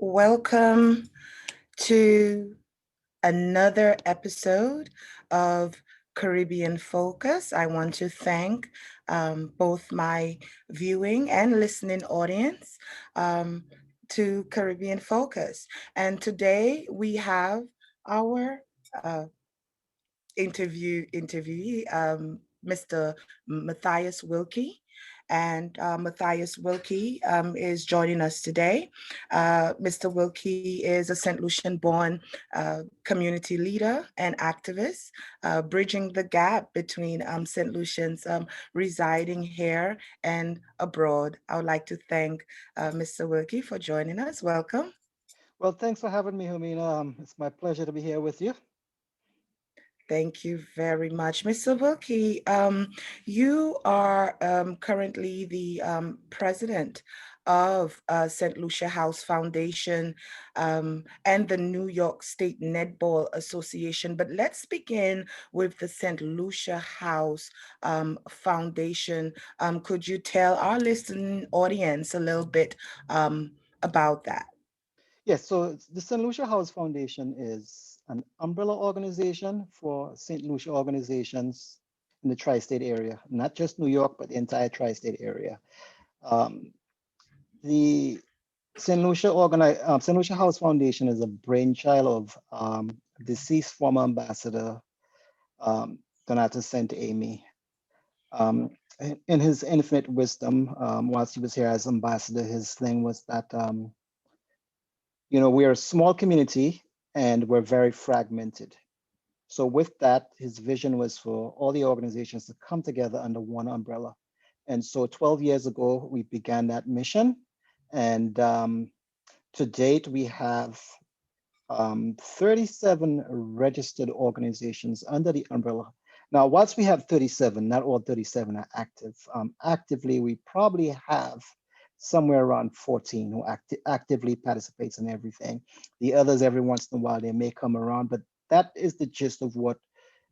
Welcome to another episode of Caribbean Focus. I want to thank both my viewing and listening audience um, to Caribbean Focus. And today we have our interviewee, Mr. Matthias Wilkie. And Matthias Wilkie is joining us today. Mr. Wilkie is a St. Lucian-born community leader and activist, bridging the gap between St. Lucians residing here and abroad. I would like to thank Mr. Wilkie for joining us. Welcome. Well, thanks for having me, Hermina. It's my pleasure to be here with you. Thank you very much. Mr. Wilkie, you are currently the president of St. Lucia House Foundation and the New York State Netball Association. But let's begin with the St. Lucia House Foundation. Could you tell our listening audience a little bit about that? Yes, so the St. Lucia House Foundation is an umbrella organization for St. Lucia organizations in the tri-state area, not just New York, but the entire tri-state area. Um, the St. Lucia House Foundation is a brainchild of deceased former ambassador Donatus St. Amy. Um, in his infinite wisdom, whilst he was here as ambassador, his thing was that we're a small community and we're very fragmented. So with that, his vision was for all the organizations to come together under one umbrella. And so 12 years ago, we began that mission. And to date, we have 37 registered organizations under the umbrella. Now, whilst we have 37, not all 37 are active. Actively, we probably have somewhere around 14 who actively participates in everything. The others, every once in a while, they may come around, but that is the gist of what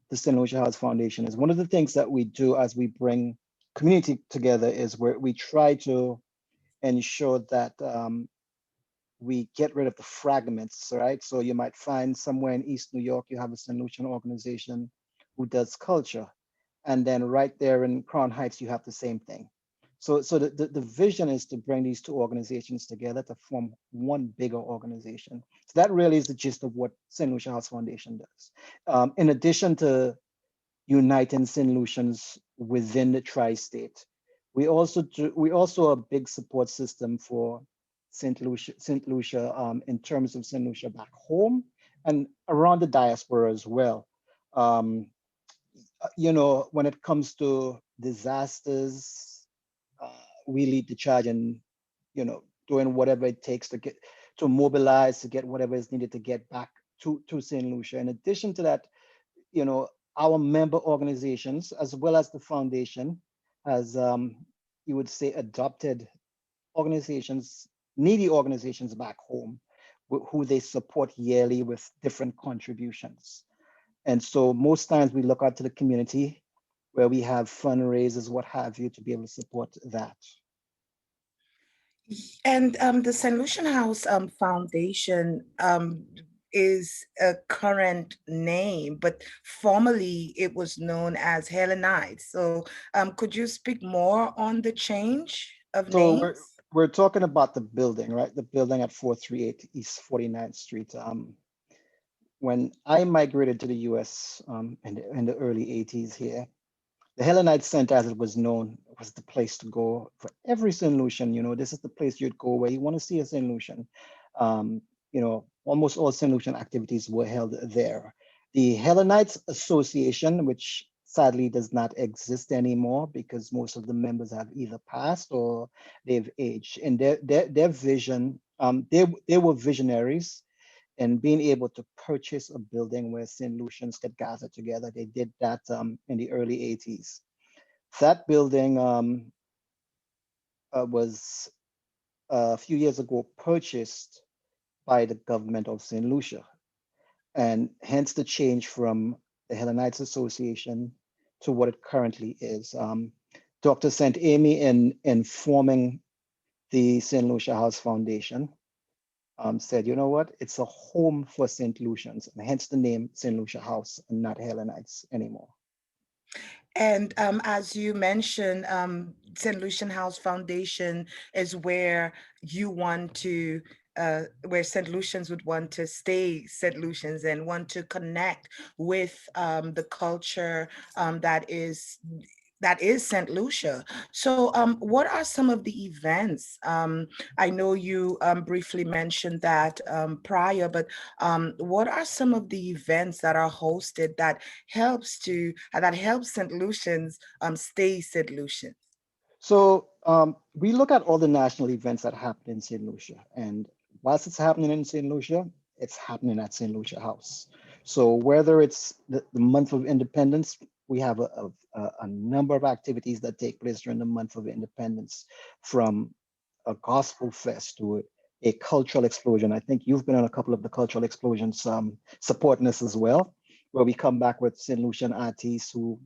the St. Lucia House Foundation is. One of the things that we do as we bring community together is where we try to ensure that we get rid of the fragments, right? So you might find somewhere in East New York, you have a St. Lucian organization who does culture. And then right there in Crown Heights, you have the same thing. So the vision is to bring these two organizations together to form one bigger organization. So that really is the gist of what St. Lucia House Foundation does. In addition to uniting St. Lucians within the tri-state, we also a big support system for St. Lucia in terms of St. Lucia back home and around the diaspora as well. When it comes to disasters, we lead the charge in, doing whatever it takes to mobilize, to get whatever is needed to get back to St. Lucia. In addition to that, our member organizations, as well as the foundation, has, you would say, adopted organizations, needy organizations back home, who they support yearly with different contributions. And so most times we look out to the community where we have fundraisers, what have you, to be able to support that. And the St. Lucian House Foundation is a current name, but formerly it was known as Hellenites. So could you speak more on the change of So names? we're talking about the building, right? The building at 438 East 49th Street. When I migrated to the US in the early 80s here, the Hellenite Center, as it was known, was the place to go for every St. Lucian. This is the place you'd go where you want to see a St. Lucian. Almost all St. Lucian activities were held there. The Hellenites Association, which sadly does not exist anymore because most of the members have either passed or they've aged. And their vision, they were visionaries and being able to purchase a building where St. Lucians could gather together. They did that in the early 80s. That building was a few years ago purchased by the government of St. Lucia, and hence the change from the Hellenites Association to what it currently is. Dr. St. Amy, in forming the St. Lucia House Foundation, said, you know what, it's a home for St. Lucians, and hence the name St. Lucia House and not Hellenites anymore. And as you mentioned, St. Lucian House Foundation is where you want to, where St. Lucians would want to stay St. Lucians and want to connect with the culture that is St. Lucia. So, what are some of the events? I know you briefly mentioned that prior, but what are some of the events that are hosted that helps St. Lucians stay St. Lucian? So we look at all the national events that happen in St. Lucia, and whilst it's happening in St. Lucia, it's happening at St. Lucia House. So whether it's the month of independence, we have a number of activities that take place during the month of independence, from a gospel fest to a cultural explosion. I think you've been on a couple of the cultural explosions supporting us as well, where we come back with St. Lucian artists who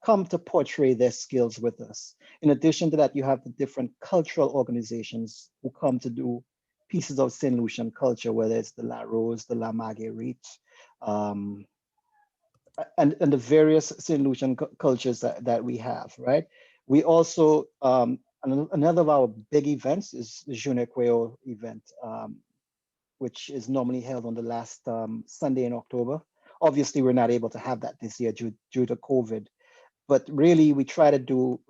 come to portray their skills with us. In addition to that, you have the different cultural organizations who come to do pieces of St. Lucian culture, whether it's the La Rose, the La Marguerite, um, and the various St. Lucian cultures that we have, right? We also, another of our big events is the Journée Creole event, which is normally held on the last Sunday in October. Obviously, we're not able to have that this year due to COVID, but really we try to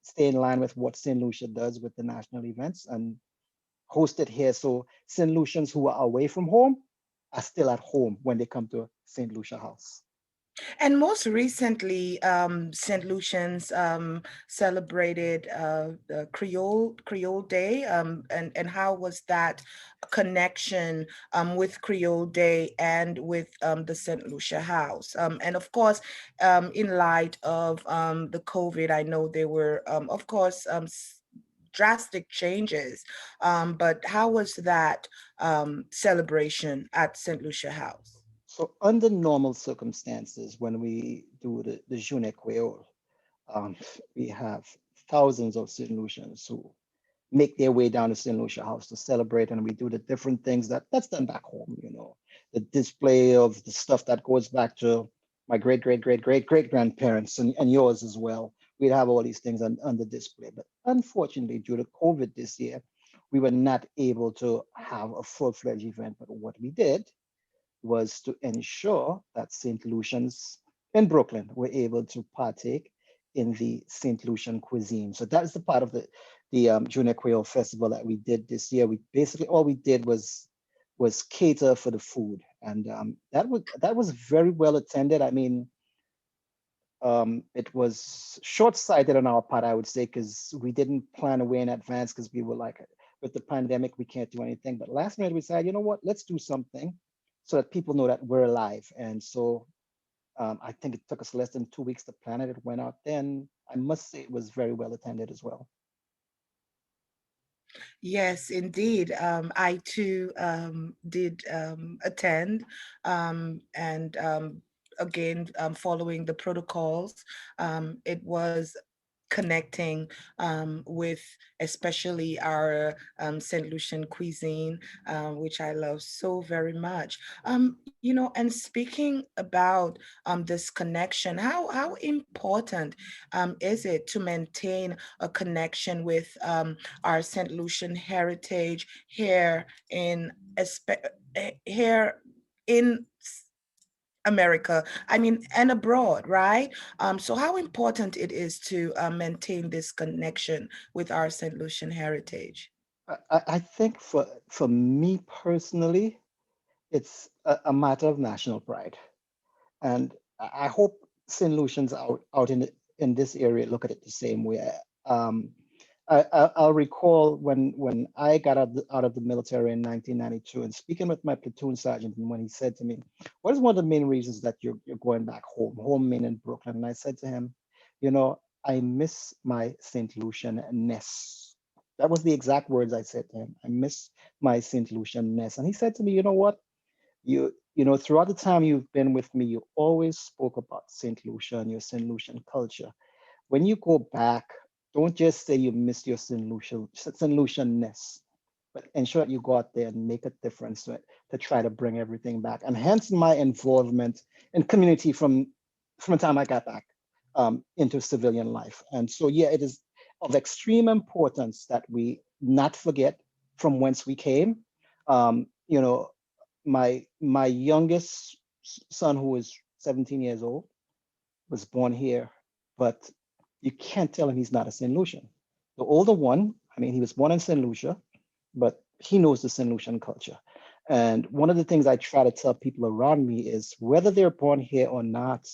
stay in line with what St. Lucia does with the national events and host it here. So St. Lucians who are away from home are still at home when they come to St. Lucia House. And most recently, St. Lucians celebrated the Creole Day, and how was that connection with Creole Day and with the St. Lucia House? And of course, in light of the COVID, I know there were, of course, drastic changes. But how was that celebration at St. Lucia House? So under normal circumstances, when we do the Journée Creole, um, we have thousands of St. Lucians who make their way down to St. Lucia House to celebrate, and we do the different things that's done back home, the display of the stuff that goes back to my great grandparents and yours as well. We'd have all these things on the display. But unfortunately, due to COVID this year, we were not able to have a full-fledged event. But what we did was to ensure that St. Lucians in Brooklyn were able to partake in the St. Lucian cuisine. So that is the part of the Junior Creole Festival that we did this year. We basically all we did was cater for the food, and that was very well attended. I mean, it was short-sighted on our part, I would say, because we didn't plan away in advance because we were like, with the pandemic, we can't do anything. But last minute we said, you know what, let's do something so that people know that we're alive. And so I think it took us less than 2 weeks to plan it. It went out then. I must say it was very well attended as well. Yes, indeed. I too did attend, and again, following the protocols. It was connecting with especially our St. Lucian cuisine, which I love so very much. And speaking about this connection, how important is it to maintain a connection with our St. Lucian heritage here in America, I mean, and abroad, right? So how important it is to maintain this connection with our St. Lucian heritage. I think for me personally, it's a matter of national pride. And I hope St. Lucians out in this area look at it the same way. Um, I'll recall when I got out of the military in 1992 and speaking with my platoon sergeant, and when he said to me, what is one of the main reasons that you're going back home meaning Brooklyn? And I said to him, I miss my St. Lucian ness. That was the exact words I said to him. I miss my St. Lucian ness. And he said to me, you know what? Throughout the time you've been with me, you always spoke about St. Lucia and your St. Lucian culture. When you go back, don't just say you miss your St. Lucian-ness. but ensure that you go out there and make a difference to try to bring everything back. And hence my involvement in community from the time I got back into civilian life. And so, yeah, it is of extreme importance that we not forget from whence we came. You know, my youngest son, who is 17 years old, was born here, but you can't tell him he's not a St. Lucian. The older one, I mean, he was born in St. Lucia, but he knows the St. Lucian culture. And one of the things I try to tell people around me is whether they're born here or not,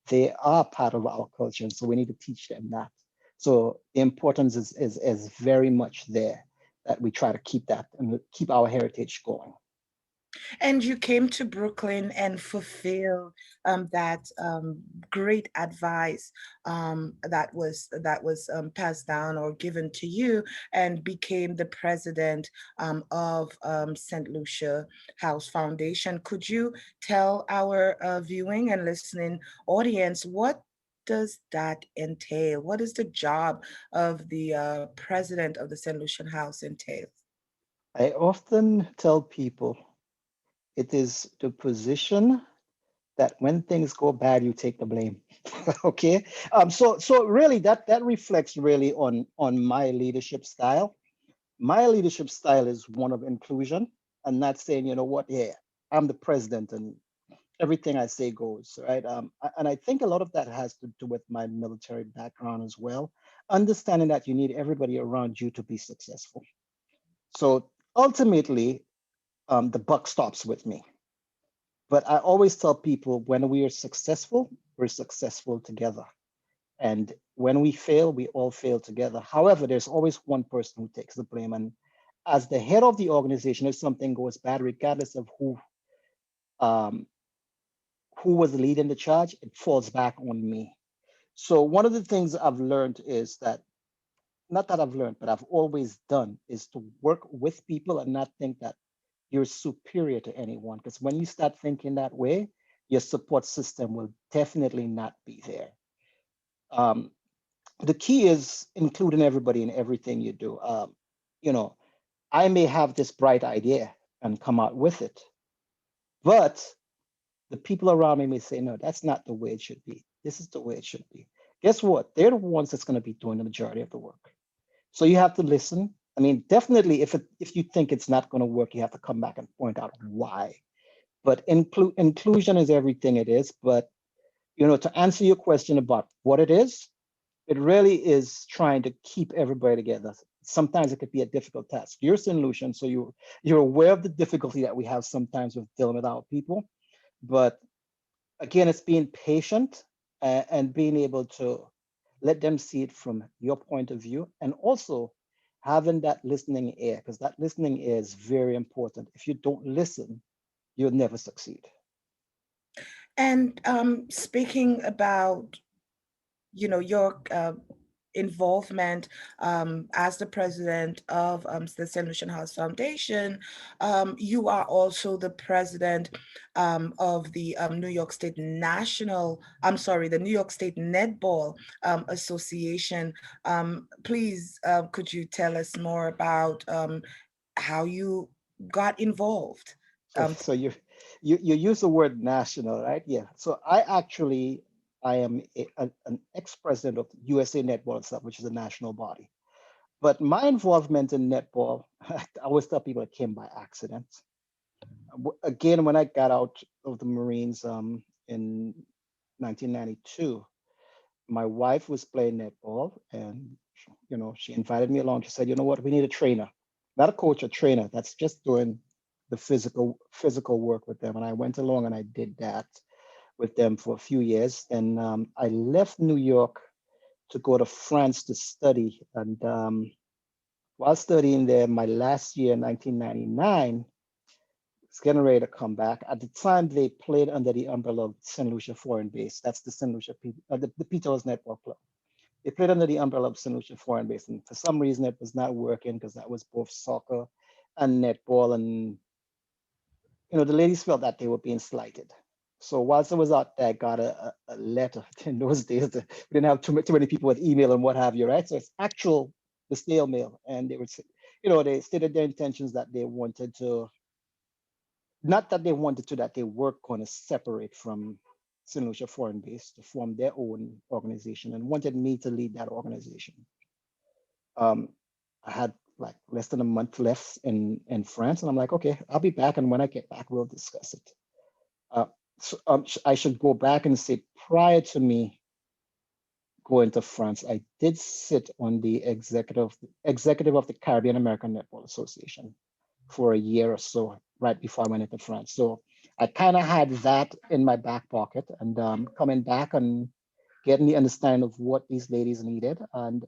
they are part of our culture. And so we need to teach them that. So the importance is very much there that we try to keep that and keep our heritage going. And you came to Brooklyn and fulfill that great advice that was passed down or given to you, and became the president of St. Lucia House Foundation. Could you tell our viewing and listening audience what does that entail? What is the job of the president of the St. Lucian House entail? I often tell people it is the position that when things go bad, you take the blame. Okay. So really that reflects really on my leadership style. My leadership style is one of inclusion and not saying, you know what, yeah, I'm the president and everything I say goes, right? And I think a lot of that has to do with my military background as well. Understanding that you need everybody around you to be successful. So ultimately, the buck stops with me. But I always tell people when we are successful, we're successful together. And when we fail, we all fail together. However, there's always one person who takes the blame. And as the head of the organization, if something goes bad, regardless of um, who was leading the charge, it falls back on me. So one of the things I've learned is that, not that I've learned, but I've always done is to work with people and not think that you're superior to anyone. Because when you start thinking that way, your support system will definitely not be there. Um, the key is including everybody in everything you do. You know, I may have this bright idea and come out with it, but the people around me may say, no, that's not the way it should be. This is the way it should be. Guess what? They're the ones that's going to be doing the majority of the work. So you have to listen. I mean, definitely, if you think it's not going to work, you have to come back and point out why. But inclusion is everything it is. But to answer your question about what it really is trying to keep everybody together. Sometimes it could be a difficult task. You're St. Lucian, so you're aware of the difficulty that we have sometimes with dealing with our people. But again, it's being patient and being able to let them see it from your point of view, and also having that listening ear, because that listening ear is very important. If you don't listen, you'll never succeed. And speaking about, your involvement as the president of the St. Lucian House Foundation, you are also the president of the New York State the New York State Netball Association. Please, could you tell us more about how you got involved? So you use the word national, right? Yeah. So I am an ex-president of USA Netball itself, which is a national body. But my involvement in netball, I always tell people it came by accident. Again, when I got out of the Marines in 1992, my wife was playing netball, and she invited me along. She said, "You know what? We need a trainer, not a coach, a trainer that's just doing the physical work with them." And I went along and I did that with them for a few years. And I left New York to go to France to study. And while studying there, my last year, 1999, was getting ready to come back. At the time, they played under the umbrella of St. Lucia Foreign Base. That's the St. Lucia, the Peter's Netball Club. They played under the umbrella of St. Lucia Foreign Base. And for some reason, it was not working because that was both soccer and netball. And, the ladies felt that they were being slighted. So whilst I was out there, I got a letter. In those days, we didn't have too many people with email and what have you, right? So it's the snail mail. And they stated their intentions that they wanted to, not that they wanted to, that they were going to separate from St. Lucia Foreign Base to form their own organization and wanted me to lead that organization. Um, I had like less than a month left in France, and I'm like, okay, I'll be back, and when I get back, we'll discuss it. Uh, I should go back and say, prior to me going to France, I did sit on the executive of the Caribbean American Netball Association for a year or so right before I went into France. So I kind of had that in my back pocket, and coming back and getting the understanding of what these ladies needed, and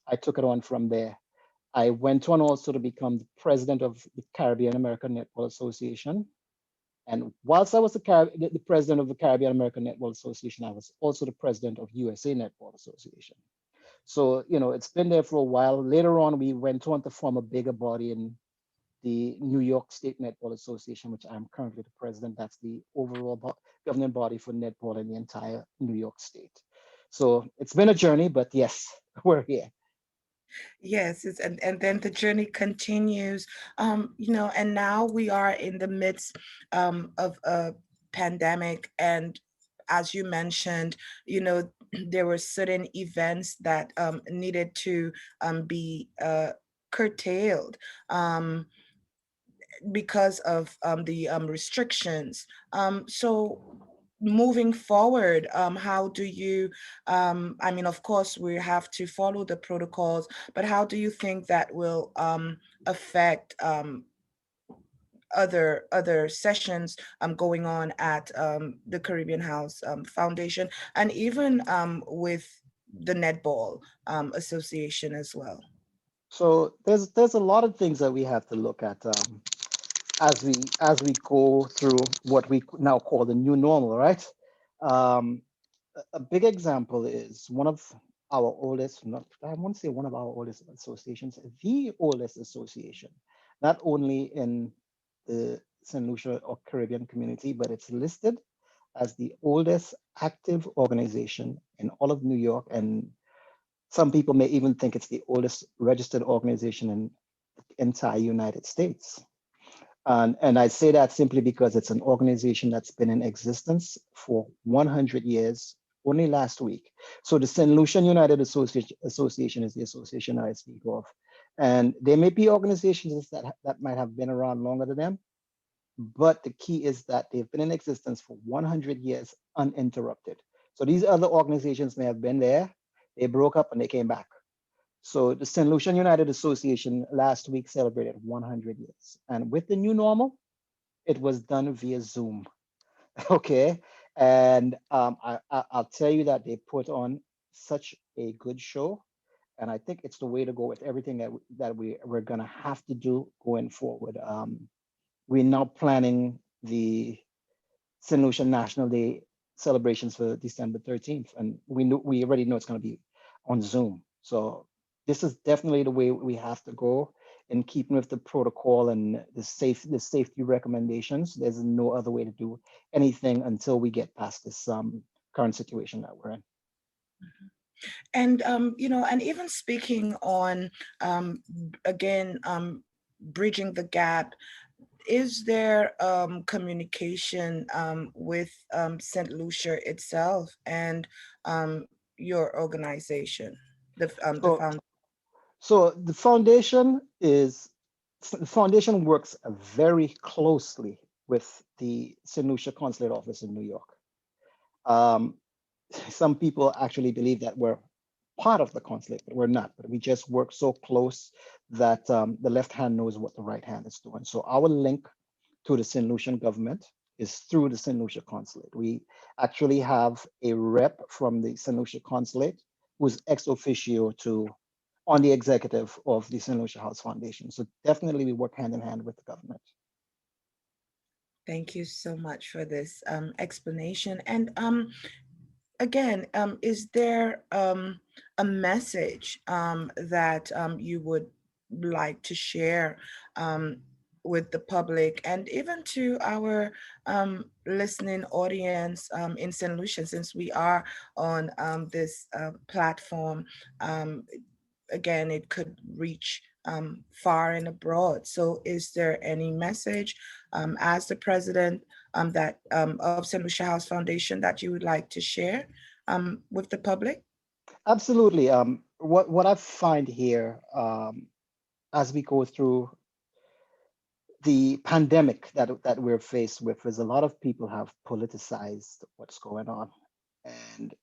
I took it on from there. I went on also to become the president of the Caribbean American Netball Association. And whilst I was the president of the Caribbean American Netball Association, I was also the president of USA Netball Association. So, it's been there for a while. Later on, we went on to form a bigger body in the New York State Netball Association, which I'm currently the president. That's the overall governing body for netball in the entire New York State. So it's been a journey, but yes, we're here. Yes, and then the journey continues, and now we are in the midst of a pandemic. And as you mentioned, there were certain events that needed to be curtailed. Because of the restrictions. So moving forward, how do you, I mean, of course, we have to follow the protocols, but how do you think that will affect other sessions going on at the Caribbean House Foundation, and even with the Netball Association as well? So there's a lot of things that we have to look at as we go through what we now call the new normal, right? Um, a big example is one of our oldest, not I won't say one of our oldest associations, the oldest association, not only in the St. Lucia or Caribbean community, but it's listed as the oldest active organization in all of New York. And some people may even think it's the oldest registered organization in the entire United States. And I say that simply because it's an organization that's been in existence for 100 years, only last week. So the St. Lucian United Association is the association I speak of. And there may be organizations that might have been around longer than them, but the key is that they've been in existence for 100 years uninterrupted. So these other organizations may have been there, they broke up and they came back. So the St. Lucian United Association last week celebrated 100 years. And with the new normal, it was done via Zoom. Okay. And I'll tell you that they put on such a good show. And I think it's the way to go with everything we're going to have to do going forward. We're now planning the St. Lucia National Day celebrations for December 13th. And we already know it's going to be on Zoom. So this is definitely the way we have to go in keeping with the protocol and the safety recommendations. There's no other way to do anything until we get past this current situation that we're in. And and even speaking on again, bridging the gap, is there communication with St. Lucia itself and your organization, the So found? so the foundation works very closely with the St. Lucia Consulate Office in New York. Um, some people actually believe that we're part of the consulate, but we're not. But we just work so close that the left hand knows what the right hand is doing. So our link to the St. Lucian government is through the St. Lucia consulate. We actually have a rep from the St. Lucia consulate who's ex officio to on the executive of the St. Lucia House Foundation. So definitely we work hand in hand with the government. Thank you so much for this explanation. And again, is there a message that you would like to share with the public and even to our listening audience in St. Lucia, since we are on this platform? Um, Again, it could reach far and abroad. So is there any message as the president that of St. Lucia House Foundation that you would like to share with the public? Absolutely. What I find here, as we go through the pandemic that we're faced with, is a lot of people have politicized what's going on. And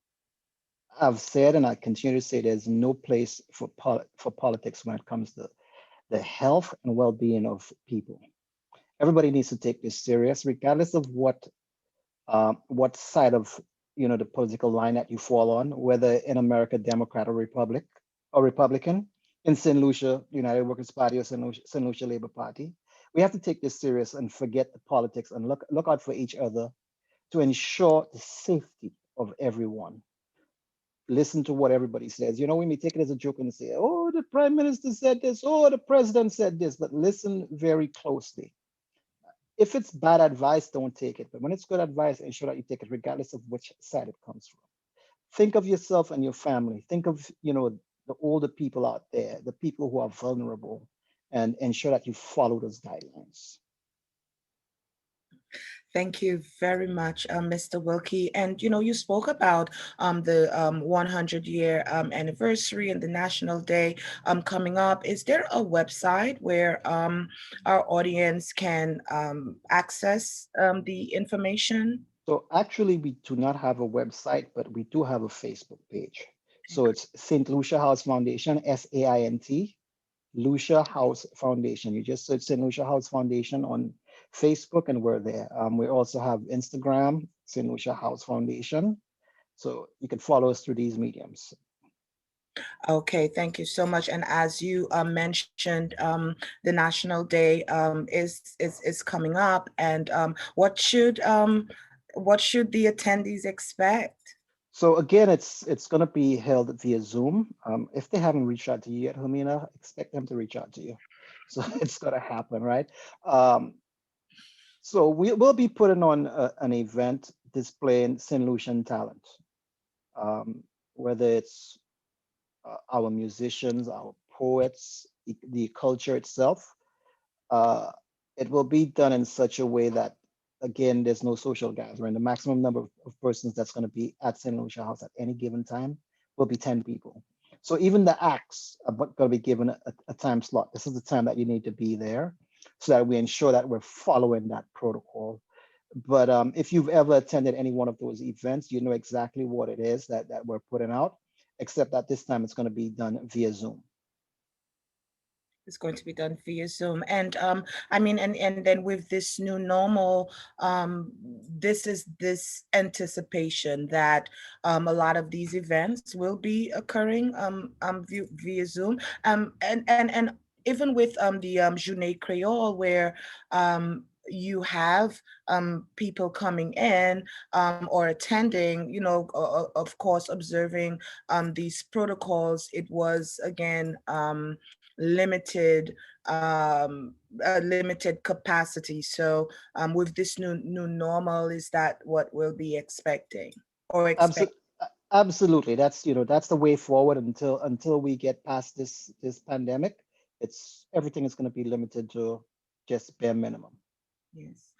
I've said, and I continue to say, there's no place for for politics when it comes to the health and well-being of people. Everybody needs to take this serious, regardless of what side of the political line that you fall on, whether in America, Democrat or Republican, in St. Lucia, United Workers Party, or St. Lucia Labour Party. We have to take this serious and forget the politics and look out for each other to ensure the safety of everyone. Listen to what everybody says. We may take it as a joke and say, oh, the prime minister said this, oh, the president said this, but listen very closely. If it's bad advice, don't take it. But when it's good advice, ensure that you take it regardless of which side it comes from. Think of yourself and your family. Think of, the older people out there, the people who are vulnerable, and ensure that you follow those guidelines. Thank you very much, Mr. Wilkie. And you spoke about the 100-year anniversary and the National Day coming up. Is there a website where our audience can access the information? So actually, we do not have a website, but we do have a Facebook page. So it's St. Lucia House Foundation, SAINT, Lucia House Foundation. You just search St. Lucia House Foundation on Facebook and we're there. We also have Instagram, St. Lucia House Foundation. So you can follow us through these mediums. Okay, thank you so much. And as you mentioned, the National Day is coming up, and what should the attendees expect? So again, it's going to be held via Zoom. If they haven't reached out to you yet, Hermina, expect them to reach out to you. So it's going to happen, right? So we'll be putting on an event displaying St. Lucian talent, whether it's our musicians, our poets, the culture itself. Uh, it will be done in such a way that, again, there's no social gathering. The maximum number of persons that's going to be at St. Lucia House at any given time will be 10 people. So even the acts are going to be given a time slot. This is the time that you need to be there so that we ensure that we're following that protocol. But if you've ever attended any one of those events, you know exactly what it is that we're putting out, except that this time it's going to be done via Zoom. It's going to be done via Zoom. And I mean, and then with this new normal, this is this anticipation that a lot of these events will be occurring via Zoom. And even with the Journée Creole, where you have people coming in or attending, of course, observing these protocols. It was, again, limited limited capacity. So with this new normal, is that what we'll be expecting or expect? Absolutely. That's the way forward until we get past this pandemic. Everything is going to be limited to just bare minimum. Yes.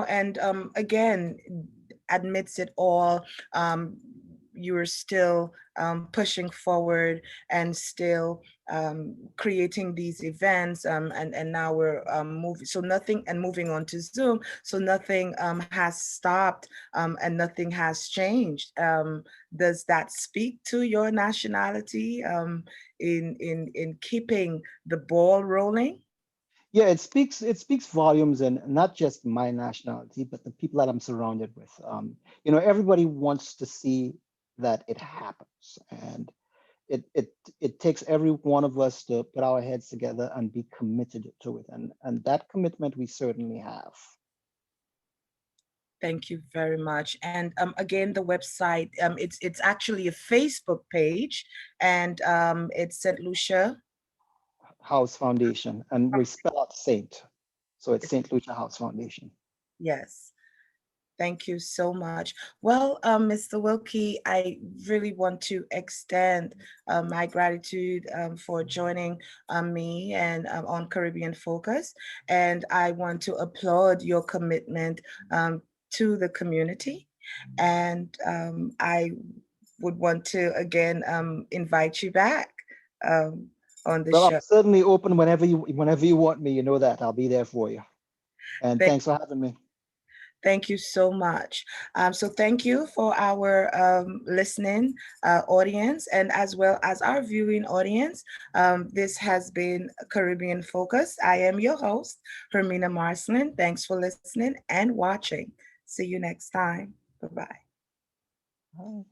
And again, amidst it all, you're still pushing forward and still creating these events, and now we're moving, so nothing, and moving on to Zoom, so nothing has stopped, and nothing has changed. Does that speak to your nationality in keeping the ball rolling? Yeah, it speaks volumes, and not just my nationality, but the people that I'm surrounded with. Everybody wants to see that it happens, and it takes every one of us to put our heads together and be committed to it, and that commitment we certainly have. Thank you very much. And again, the website, it's actually a Facebook page, and it's St. Lucia. House Foundation, and we spell out Saint, so it's It's- St. Lucia House Foundation. Yes. Thank you so much. Well, Mr. Wilkie, I really want to extend my gratitude for joining me and on Caribbean Focus. And I want to applaud your commitment to the community. And I would want to again invite you back um, on the Well, I'm show. certainly open whenever you want me. You know that I'll be there for you. And Thank thanks for having me. Thank you so much. So thank you for our listening audience and as well as our viewing audience. This has been Caribbean Focus. I am your host, Hermina Marcellin. Thanks for listening and watching. See you next time. Bye-bye. Bye.